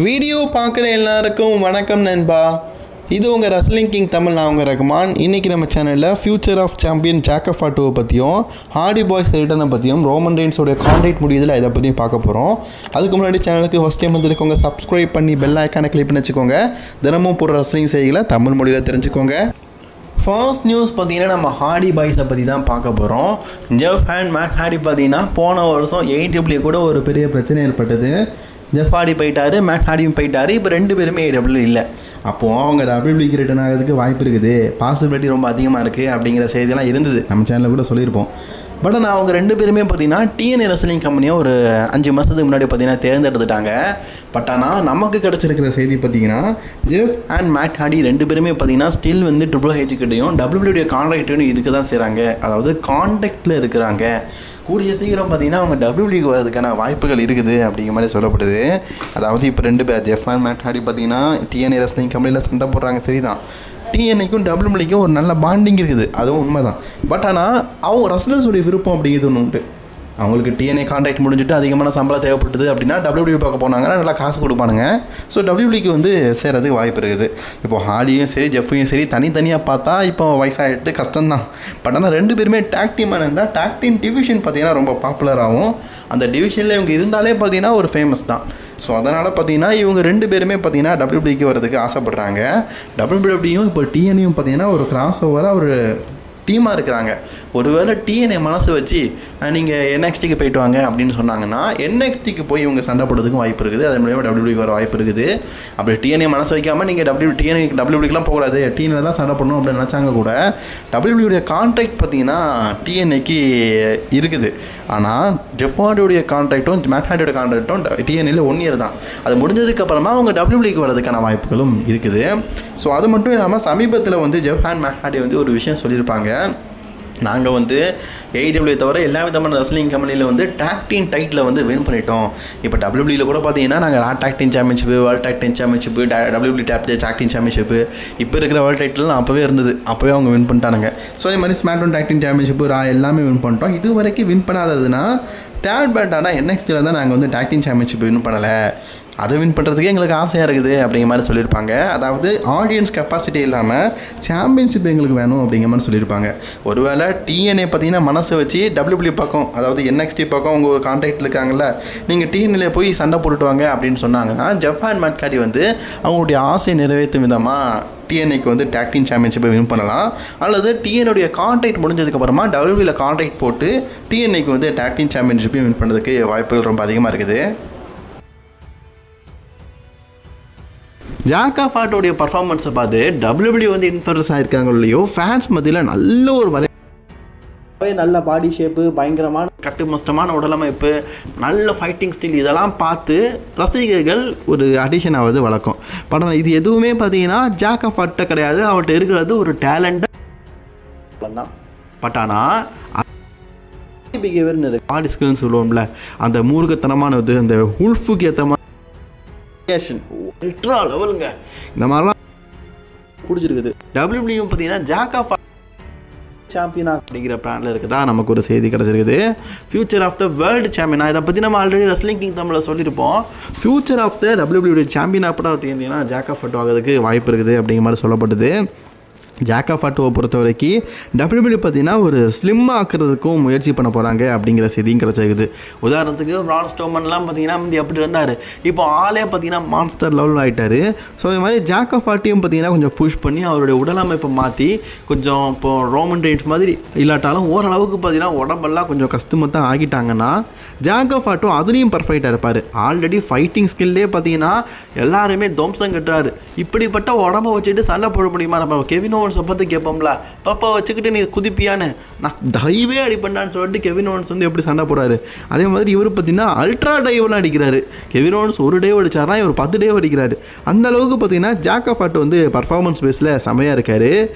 Video பார்க்குற எல்லாருக்கும் வணக்கம் நண்பா. இது உங்கள் ரெஸ்லிங் கிங் தமிழ். நான் உங்கள் ரகுமான். இன்றைக்கி நம்ம சேனலில் future of champion Jack of ஆட்டோவை பற்றியும் ஹார்டி பாய்ஸ் ரிட்டனை பற்றியும் ரோமன் ரெயின்ஸோடைய கான்ட்ராக்ட் முடியுதில் இதை பற்றியும் பார்க்க போகிறோம். அதுக்கு முன்னாடி சேனலுக்கு ஃபஸ்ட் டைம் வந்துருக்கோங்க, சப்ஸ்கிரைப் பண்ணி பெல் ஐக்கானை கிளிக் பண்ணி வச்சுக்கோங்க. தினமும் போடுற ரெஸ்லிங் செய்திகளை தமிழ் மொழியில் தெரிஞ்சுக்கோங்க. ஃபர்ஸ்ட் நியூஸ் பார்த்தீங்கன்னா நம்ம ஹார்டி பாய்ஸை பற்றி தான் பார்க்க போகிறோம். ஜெஃப் அண்ட் மேட் ஹார்டி பார்த்தீங்கன்னா போன வருஷம் AEW கூட ஒரு பெரிய பிரச்சனை ஏற்பட்டது. ஜெஃப் ஹார்டி போயிட்டார், மேட் ஹார்டியும் போயிட்டார். இப்போ ரெண்டு பேருமே AEW இல்லை. அப்போது அவங்க WWEக்கு ரிட்டர்ன் ஆகிறதுக்கு வாய்ப்பு இருக்குது, பாசிபிலிட்டி ரொம்ப அதிகமாக இருக்குது அப்படிங்கிற செய்தியெல்லாம் இருந்தது. நம்ம சேனலில் கூட சொல்லியிருப்போம். பட் ஆனால் அவங்க ரெண்டு பேருமே பார்த்தீங்கன்னா TNA ரெஸ்லிங் கம்பெனியை ஒரு 5 மாதத்துக்கு முன்னாடி பார்த்தீங்கன்னா தேர்ந்தெடுத்துட்டாங்க. பட் ஆனால் நமக்கு கிடச்சிருக்கிற செய்தி பார்த்தீங்கன்னா ஜெஃப் அண்ட் மேட் ஹார்டி ரெண்டு பேருமே பார்த்தீங்கன்னா ஸ்டில் வந்து Triple H கிட்டையும் WWEடைய கான்ட்ராக்டும் இருக்க தான் செய்கிறாங்க. அதாவது கான்ட்ராக்டில் இருக்கிறாங்க. கூடிய சீக்கிரம் பார்த்தீங்கன்னா அவங்க WWEக்கு வரதுக்கான வாய்ப்புகள் இருக்குது அப்படிங்கிற மாதிரி சொல்லப்படுது. அதாவது இப்போ ரெண்டு பேர் ஜெஃப் அண்ட் மேட் ஹார்டி பார்த்தீங்கன்னா TNA ரெஸ்லிங் கம்பெனியில் சண்டை போடுறாங்க. சரிதான், TNAக்கும் WWEக்கும் ஒரு நல்ல பாண்டிங் இருக்குது, அதுவும் உண்மை தான். பட் ஆனால் அவங்க ரெஸ்லர்ஸோடைய விருப்பம் அப்படிங்கிறது ஒன்று உண்டு. அவங்களுக்கு TNA கான்ட்ராக்ட் முடிஞ்சுட்டு அதிகமான சம்பளம் தேவைப்பட்டது அப்படின்னா WWE பார்க்க போனாங்கன்னா நல்லா காசு கொடுப்பானுங்க. ஸோ WWEக்கு வந்து சேர்கிறதுக்கு வாய்ப்பு இருக்குது. இப்போ ஹார்டியும் சரி ஜெஃப்பையும் சரி தனித்தனியாக பார்த்தா இப்போ வயசாகிட்டு கஷ்டம்தான். பட் ஆனால் ரெண்டு பேருமே டேக் டீமாக இருந்தால் டேக் டீம் டிவிஷன் பார்த்தீங்கன்னா ரொம்ப பாப்புலராகவும் அந்த டிவிஷனில் இவங்க இருந்தாலே பார்த்தீங்கன்னா ஒரு ஃபேமஸ் தான். ஸோ அதனால் பார்த்தீங்கன்னா இவங்க ரெண்டு பேருமே பார்த்தீங்கன்னா WWEக்கு வரதுக்கு ஆசைப்பட்றாங்க. WWEயும் இப்போ TNAயும் பார்த்தீங்கன்னா ஒரு கிராஸ் ஓவராக ஒரு டீமாக இருக்கிறாங்க. ஒருவேளை TNA மனசு வச்சு நீங்கள் NXTக்கு போயிட்டு வாங்க அப்படின்னு சொன்னாங்கன்னா NXTக்கு போய் இவங்க சண்டை போடுறதுக்கும் வாய்ப்பு இருக்குது. அது மூலியமாக WWEக்கு வர வாய்ப்பு இருக்குது. அப்படி TNA மனசு வைக்காமல் நீங்கள் WWEக்குலாம் போகக்கூடாது, TNA தான் சண்டை பண்ணணும் அப்படின்னு நினச்சாங்க கூட WWEடைய கான்ட்ராக்ட் பார்த்தீங்கன்னா TNAக்கு இருக்குது. ஆனால் ஜெஃப் ஹார்டியோடைய கான்ட்ராக்டும் மேட் ஹார்டியோட கான்ட்ராக்டும் TNAல 1 year தான். அது முடிஞ்சதுக்கப்புறமா அவங்க WWEக்கு வரதுக்கான வாய்ப்புகளும் இருக்குது. ஸோ அது மட்டும் இல்லாமல் சமீபத்தில் வந்து ஜெஃப் அண்ட் மேட் ஹார்டி வந்து ஒரு விஷயம் சொல்லியிருப்பாங்க. நாங்கள் வந்து AEW தவிர எல்லா விதமான ரெஸ்லிங் கம்பெனியில் வந்து டாக் டீம் டைட்டில் வந்து வின் பண்ணிட்டோம். இப்போ WWEயில் கூட பார்த்தீங்கன்னா நாங்கள் talk team championship, world talk team championship, WWE talk team championship, இப்போ இருக்கிற வேர்ல்டு டைட்டில்லாம் அப்போவே இருந்தது, அப்போவே அவங்க வின் பண்ணிட்டானுங்க. ஸோ அதே மாதிரி ஸ்மாக்டவுன் டாக் டீம் சாம்பியன்ஷிப்பு, ரா எல்லாமே வின் பண்ணிட்டோம். இது வரைக்கும் வின் பண்ணாததுன்னா தேர்ட் பேண்டான NXTயில் தான் நாங்கள் வந்து டாக் டீம் சாம்பியன்ஷிப் வின் பண்ணலை. அதை வின் பண்ணுறதுக்கே எங்களுக்கு ஆசையாக இருக்குது அப்படிங்கிற மாதிரி சொல்லியிருப்பாங்க. அதாவது ஆடியன்ஸ் கெப்பாசிட்டி இல்லாமல் சாம்பியன்ஷிப் எங்களுக்கு வேணும் அப்படிங்கிற மாதிரி சொல்லியிருப்பாங்க. ஒருவேளை TNA பார்த்தீங்கன்னா மனசை வச்சு WWE பக்கம், அதாவது NXT பக்கம் அவங்க ஒரு கான்ட்ராக்ட் இருக்காங்கல்ல, நீங்கள் TNAல போய் சண்டை போட்டுட்டு வாங்க அப்படின்னு சொன்னாங்கன்னா ஜெஃப் அண்ட் மேட் ஹார்டி வந்து அவங்களுடைய ஆசையை நிறைவேற்றும் விதமாக TNAக்கு வந்து டாக் டீம் சாம்பியன்ஷிப்பை வின் பண்ணலாம். அல்லது TNAடைய கான்ட்ராக்ட் முடிஞ்சதுக்கப்புறமா WWEயில் கான்ட்ராக்ட் போட்டு TNAக்கு வந்து டாக் டீம் சாம்பியன்ஷிப்பையும் வின் பண்ணுறதுக்கு வாய்ப்புகள் ரொம்ப அதிகமாக இருக்குது. ஜாக் ஆஃப் ஆட்டோடைய பர்ஃபார்மன்ஸை பார்த்து WWE வந்து இன்ஃப்ளூயன்ஸ் ஆகிருக்காங்க இல்லையோ, ஃபேன்ஸ் மத்தியில் நல்ல ஒரு நல்ல பாடி ஷேப்பு, பயங்கரமான கட்டுமஸ்டமான உடலமைப்பு, நல்ல ஃபைட்டிங் ஸ்டைல், இதெல்லாம் பார்த்து ரசிகர்கள் ஒரு அடிஷன் ஆகுது வழக்கம். படம் இது எதுவுமே பார்த்தீங்கன்னா ஜாக் ஆஃப் ஆட்ட கிடையாது. அவர்கிட்ட இருக்கிறது ஒரு டேலண்ட் தான். பட் ஆனால் பிஹேவியர்னு பாடி ஸ்கில்னு சொல்லுவோம்ல, அந்த மூர்க்கத்தனமானது, அந்த உல்ஃபுக்கு ஏற்ற மாதிரி அல்ட்ரா லெவலுங்க, இந்த மாதிரிலாம் பிடிச்சிருக்குது. WWEயும் பார்த்தீங்கன்னா ஜாக் ஆஃப் சாம்பியனா அப்படிங்கிற பிளானில் இருக்குதா நமக்கு ஒரு செய்தி கிடச்சிருக்குது. ஃபியூச்சர் ஆஃப் த வேர்ல்டு சாம்பியனா, இதை பற்றி நம்ம ஆல்ரெடி ரெஸ்லிங் கிங் தமிழில் சொல்லியிருப்போம். ஃபியூச்சர் ஆஃப் த WWEடைய சாம்பியன் அப்படா பார்த்தீங்கன்னா ஜாக் ஆஃப் ஆட்டோ ஆகிறதுக்கு வாய்ப்பு இருக்குது அப்படிங்கிற மாதிரி சொல்லப்பட்டது. ஜாக் ஆஃப் ஆட்டோவை பொறுத்த வரைக்கும் WWE பார்த்தீங்கன்னா ஒரு ஸ்லிம் ஆக்கிறதுக்கும் முயற்சி பண்ண போகிறாங்க அப்படிங்கிற செய்தியும் கிடச்சிருக்குது. உதாரணத்துக்கு பிரான் ஸ்ட்ரோமன்லாம் பார்த்தீங்கன்னா வந்து எப்படி இருந்தார், இப்போ ஆளே பார்த்தீங்கன்னா மான்ஸ்டர் லெவல் ஆகிட்டார். ஸோ இது மாதிரி ஜாக் ஆஃப் ஆட்டையும் பார்த்தீங்கன்னா கொஞ்சம் புஷ் பண்ணி அவருடைய உடலமைப்பை மாற்றி கொஞ்சம் இப்போ ரோமன் ரெயின்ஸ் மாதிரி இல்லாட்டாலும் ஓரளவுக்கு பார்த்தீங்கன்னா உடம்பெல்லாம் கொஞ்சம் கஷ்டமாக ஆகிட்டாங்கன்னா ஜாக் ஆஃப் ஆட்டோ அதுலேயும் பர்ஃபெக்டாக இருப்பார். ஆல்ரெடி ஃபைட்டிங் ஸ்கில்லே பார்த்தீங்கன்னா எல்லாருமே துவம்சம் கட்டுறாரு. இப்படிப்பட்ட உடம்பை வச்சுட்டு சண்டை போட முடியுமா? நம்ம கெவின் ஓவன்ஸை பார்த்து கேட்போம்ல, தொப்பை வச்சுக்கிட்டு நீ குதிப்பியான்னு, நான் டைவே அடிப்பேன்டான்னு சொல்லிட்டு கெவின் ஓவன்ஸ் வந்து எப்படி சண்டை போடுறாரு. அதே மாதிரி இவர் பார்த்தீங்கன்னா அல்ட்ரா டைவ்லாம் அடிக்கிறாரு. கெவின் ஓவன்ஸ் ஒரு டைவ் அடிச்சார்னா இவர் 10 டைவ் அடிக்கிறாரு. அந்த அளவுக்கு பார்த்தீங்கன்னா ஜாக் ஆஃப் ஆட்டோ வந்து பர்ஃபார்மன்ஸ் பேஸில் செமையாக இருக்கார்.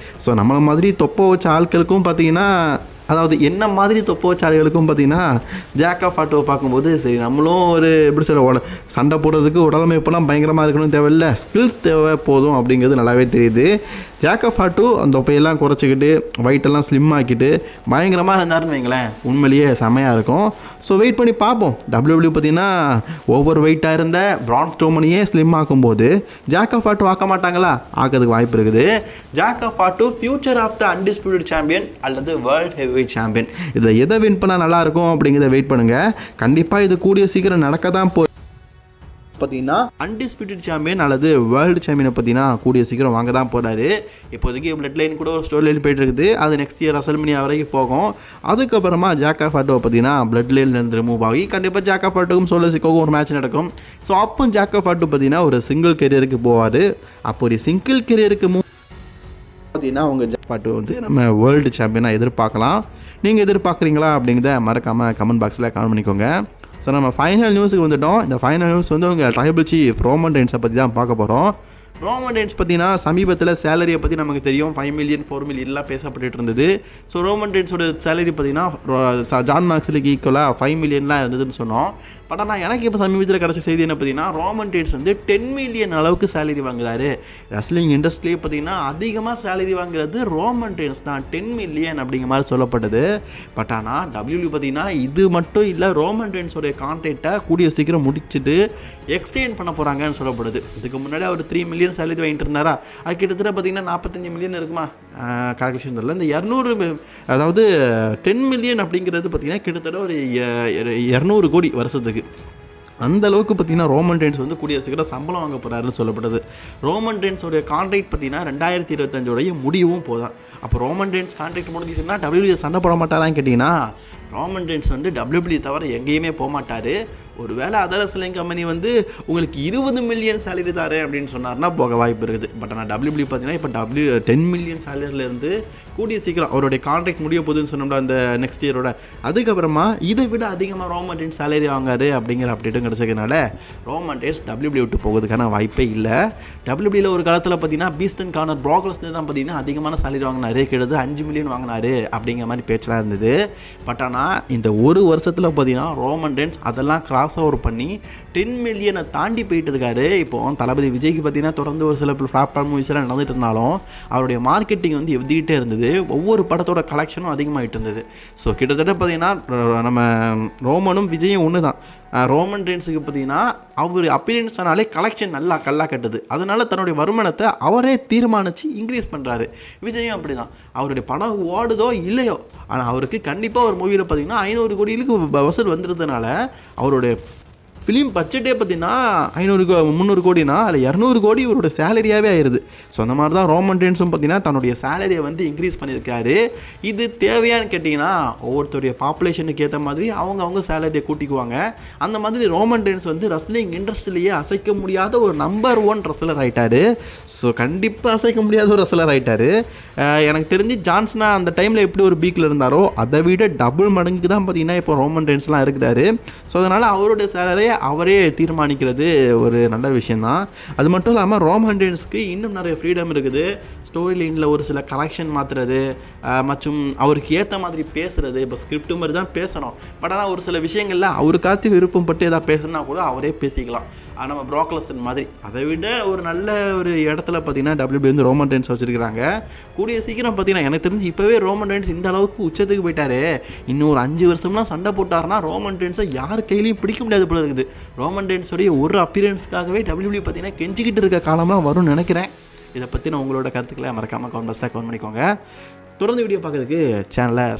ஸோ நம்மளை மாதிரி தொப்பை வச்ச ஆட்களுக்கும் பார்த்தீங்கன்னா, அதாவது என்ன மாதிரி தொப்போச்சாரிகளுக்கும் பார்த்தீங்கன்னா ஜாக் ஆஃப் ஆட்டோவை பார்க்கும்போது சரி நம்மளும் ஒரு எப்படி சொல்ல சண்டை போடுறதுக்கு உடலமைப்பெல்லாம் பயங்கரமாக இருக்கணும் தேவையில்லை, ஸ்கில்ஸ் தேவை போதும் அப்படிங்கிறது நல்லாவே தெரியுது. ஜாக் ஆஃப் ஹார்ட்டு அந்த தொப்பையெல்லாம் குறைச்சிக்கிட்டு வெயிட்டெல்லாம் ஸ்லிம் ஆக்கிட்டு பயங்கரமாக இருந்தாருன்னு வைங்களேன், உண்மையிலேயே செம்மையாக இருக்கும். ஸோ வெயிட் பண்ணி பார்ப்போம். WWE பார்த்தீங்கன்னா ஓவர் வெயிட்டாக இருந்த பிரான் ஸ்ட்ரோமனையே ஸ்லிம் ஆக்கும்போது ஜாக் ஆஃப் ஹார்ட்டு ஆக்க மாட்டாங்களா? ஆக்கிறதுக்கு வாய்ப்பு இருக்குது. Jack of Hart future of the undisputed champion அல்லது வேர்ல்ட் ஹெவிவெயிட் சாம்பியன், இதில் எதை வின் பண்ணால் நல்லாயிருக்கும் அப்படிங்கிறத வெயிட் பண்ணுங்கள். கண்டிப்பாக இது கூடிய சீக்கிரம் நடக்க தான் பார்த்தீங்கன்னா அன்டிஸ்பியூட்டட் சாம்பியன் அல்லது வேர்ல்டு சாம்பியனை பார்த்தீங்கன்னா கூடிய சீக்கிரம் வாங்க தான் போகிறாரு. இப்போதைக்கு பிளட் லைன் கூட ஒரு ஸ்டோரி லைன் போயிட்டு இருக்குது. அது நெக்ஸ்ட் இயர் ரசல்மனியா வரைக்கும் போகும். அதுக்கப்புறமா ஜாக் ஆஃப் ஹார்ட்டோ பார்த்தீங்கன்னா பிளட் லைன்லேருந்து ரிமூவ் ஆகி கண்டிப்பாக ஜாக் ஆஃப் ஹார்ட்டுக்கும் சோலோ சிக்கோக்கும் ஒரு மேட்ச் நடக்கும். ஸோ அப்போ ஜாக் ஆஃப் ஹார்ட்டு பார்த்தீங்கன்னா ஒரு சிங்கிள் கெரியருக்கு போவார். அப்போ ஒரு சிங்கிள் கெரியருக்கு பார்த்தீங்கன்னா அவங்க ஜாக் ஹார்ட்டு வந்து நம்ம வேர்ல்டு சாம்பியனாக எதிர்பார்க்கலாம். நீங்கள் எதிர்பார்க்குறீங்களா அப்படிங்கிறத மறக்காமல் கமெண்ட் பாக்ஸில் கமெண்ட் பண்ணிக்கோங்க. ஸோ நம்ம ஃபைனல் நியூஸுக்கு வந்துவிட்டோம். இந்த ஃபைனல் நியூஸ் வந்து உங்கள் ட்ரைபல் சீஃப் ரோமன் ரெயின்ஸை பற்றி தான் பார்க்க போகிறோம். ரோமன் ரெயின்ஸ் பார்த்தீங்கன்னா சமீபத்தில் சேலரியை பற்றி நமக்கு தெரியும், 5 மில்லியன் 4 மில்லியன்லாம் பேசப்பட்டு இருந்தது. ஸோ ரோமன் ரெயின்ஸோட சேலரி பார்த்தீங்கன்னா ஜான் மாக்ஸ்லிக்கு ஈக்குவலாக 5 மில்லியன்லாம் இருந்ததுன்னு சொன்னோம். பட் ஆனால் எனக்கு இப்போ சமீபத்தில் கிடச்ச செய்தி என்ன பார்த்தீங்கன்னா, ரோமன் ரெயின்ஸ் வந்து 10 மில்லியன் அளவுக்கு சேலரி வாங்குறாரு. ரெஸ்லிங் இண்டஸ்ட்ரியே பார்த்தீங்கன்னா அதிகமாக சேலரி வாங்குறது ரோமன் ரெயின்ஸ் தான், 10 மில்லியன் அப்படிங்கிற மாதிரி சொல்லப்பட்டது. பட் ஆனால் WWE பார்த்தீங்கன்னா இது மட்டும் இல்லை, ரோமன் ரெயின்ஸோடைய கான்ட்ராக்டை கூடிய சீக்கிரம் முடிச்சுட்டு எக்ஸ்டெண்ட் பண்ண போகிறாங்கன்னு சொல்லப்படுது. இதுக்கு முன்னாடி அவர் 3 மில்லியன் சேலரி வாங்கிட்டு இருந்தாரா, அது கிட்டத்தட்ட பார்த்தீங்கன்னா 45 மில்லியன் இருக்குமா கால்குலேஷன் தெரியல. இந்த 200 அதாவது 10 மில்லியன் அப்படிங்கிறது பார்த்தீங்கன்னா கிட்டத்தட்ட ஒரு 200 கோடி வருஷத்துக்கு. அந்த அளவுக்கு பார்த்தீங்கன்னா ரோமன் ரெயின்ஸ் வந்து கூடிய சீக்கிரம் சம்பளம் வாங்க போகிறாருன்னு சொல்லப்படுது. ரோமன் ரெயின்ஸோடைய கான்ட்ராக்ட் பார்த்தீங்கன்னா 2025 முடியவும் போதான். அப்போ ரோமன் ரெயின்ஸ் கான்ட்ராக்ட் முடிஞ்சிச்சுன்னா WWE சண்டை போட மாட்டாரான்னு கேட்டிங்கன்னா, ரோமன் ரெயின்ஸ் வந்து WWE தவிர எங்கேயுமே போக மாட்டார். ஒரு வேளை அதர் ரெஸ்லிங் கம்பெனி வந்து உங்களுக்கு 20 மில்லியன் சேலரி தாரு அப்படின்னு சொன்னார்னா போக வாய்ப்பு இருக்குது. பட் ஆனால் WWE பார்த்தீங்கன்னா இப்போ 10 மில்லியன் சேலரியிலேருந்து கூடிய சீக்கிரம் அவருடைய கான்ட்ராக்ட் முடிய போகுதுன்னு சொன்னோம்னா அந்த நெக்ஸ்ட் இயரோட, அதுக்கப்புறமா இதை விட அதிகமாக ரோமன் ரெயின்ஸ் சேலரி வாங்காரு அப்படிங்கிற அப்டேட்டும் கிடச்சதுனால ரோமன் ரெயின்ஸ் WWE விட்டு போகிறதுக்கான வாய்ப்பே இல்லை. WWEல ஒரு காலத்தில் பார்த்தீங்கன்னா பீஸ்டன் கார்னர் ப்ராக் லெஸ்னர் தான் பார்த்தீங்கன்னா அதிகமான சேலரி வாங்கினாரு, கிட்டத்தட்ட 5 மில்லியன் வாங்கினாரு அப்படிங்கிற மாதிரி பேச்செலாம் இருந்தது. பட் ஆனால் இந்த ஒரு வருஷத்தில் பார்த்தீங்கன்னா ரோமன் ரெயின்ஸ் அதெல்லாம் கிராஸ் ஓவர் பண்ணி 10 மில்லியனை தாண்டி போயிட்டு இருக்காரு. இப்போ தளபதி விஜய்க்கு பார்த்தீங்கன்னா தொடர்ந்து ஒரு சில ஃப்ளாப் மூவிஸ்லாம் நடந்துட்டு இருந்தாலும் அவருடைய மார்க்கெட்டிங் வந்து எதிர்கிட்டே இருந்தது. ஒவ்வொரு படத்தோட கலெக்ஷனும் அதிகமாகிட்டு இருந்தது. ஸோ கிட்டத்தட்ட பார்த்தீங்கன்னா நம்ம ரோமனும் விஜயும் ஒன்று தான். ரோமன் ரெயின்ஸுக்கு பார்த்தீங்கன்னா அவர் அப்பீரியன்ஸ் ஆனாலே கலெக்ஷன் நல்லா கல்லாக கட்டுது. அதனால தன்னுடைய வருமானத்தை அவரே தீர்மானித்து இன்க்ரீஸ் பண்ணுறாரு. விஜயும் அப்படி தான், அவருடைய படம் ஓடுதோ இல்லையோ ஆனால் அவருக்கு கண்டிப்பாக ஒரு மூவியில் பார்த்தீங்கன்னா 500 கோடிகளுக்கு வசூல் வந்துடுறதுனால அவருடைய ஃபிலிம் பட்ஜெட்டே பார்த்தீங்கன்னா 300 கோடினா அதில் 200 கோடி இவரோட சேலரியாகவே ஆயிடுது. ஸோ அந்த மாதிரி தான் ரோமன் ரெயின்ஸும் பார்த்தீங்கன்னா தன்னுடைய சேலரியை வந்து இன்க்ரீஸ் பண்ணியிருக்காரு. இது தேவையான்னு கேட்டிங்கன்னா ஒவ்வொருத்தருடைய பாப்புலேஷனுக்கு ஏற்ற மாதிரி அவங்க சேலரியை கூட்டிக்குவாங்க. அந்த மாதிரி ரோமன் ரெயின்ஸ் வந்து ரெஸ்லிங் இண்டஸ்ட்ரியிலேயே அசைக்க முடியாத ஒரு நம்பர் 1 ரெஸ்லர் ஆகிட்டார். ஸோ கண்டிப்பாக அசைக்க முடியாத ஒரு ரெஸ்லர் ஆகிட்டார். எனக்கு தெரிஞ்சு ஜான்சனா அந்த டைமில் எப்படி ஒரு பீக்கில் இருந்தாரோ அதை விட டபுள் மடங்கு தான் பார்த்தீங்கன்னா இப்போ ரோமன் ரெயின்ஸ்லாம் இருக்கிறாரு. ஸோ அதனால் அவருடைய சேலரியை அவரே தீர்மானிக்கிறது ஒரு நல்ல விஷயந்தான். அது மட்டும் இல்லாமல் ரோமன் ரெயின்ஸ்க்கு இன்னும் நிறைய ஃப்ரீடம் இருக்குது. ஸ்டோரி லைனில் ஒரு சில கரெக்ஷன் மாற்றுறது மற்றும் அவருக்கு ஏற்ற மாதிரி பேசுகிறது. இப்போ ஸ்கிரிப்ட் மாதிரி தான் பேசணும், பட் ஆனால் ஒரு சில விஷயங்களில் அவருக்காச்சும் விருப்பம் பட்டு எதாவது பேசுனா கூட அவரே பேசிக்கலாம். ஆனால் நம்ம ப்ராக் லெஸ்னர் மாதிரி அதை விட ஒரு நல்ல ஒரு இடத்துல பார்த்தீங்கன்னா WWE வந்து ரோமன் ரெயின்ஸ் வச்சுருக்கிறாங்க. கூடிய சீக்கிரம் பார்த்தீங்கன்னா எனக்கு தெரிஞ்சு இப்போவே ரோமன் ரெயின்ஸ் இந்த அளவுக்கு உச்சத்துக்கு போயிட்டாரு. இன்னும் ஒரு 5 வருஷம்லாம் சண்டை போட்டாருன்னா ரோமன் ரெயின்ஸை யார் கையிலையும் பிடிக்க முடியாது போல இருக்குது. ரோமன் ரெயின்ஸோடைய ஒரு அப்பீரன்ஸ்க்காகவே WWE பார்த்தீங்கன்னா கெஞ்சிக்கிட்டு இருக்க காலம்லாம் வரும்னு நினைக்கிறேன். இதை பற்றி நான் உங்களோட கருத்துக்களை மறக்காமல் கமெண்ட் பாக்ஸில் கமெண்ட் பண்ணிக்கோங்க. தொடர்ந்து வீடியோ பார்க்கறதுக்கு சேனலை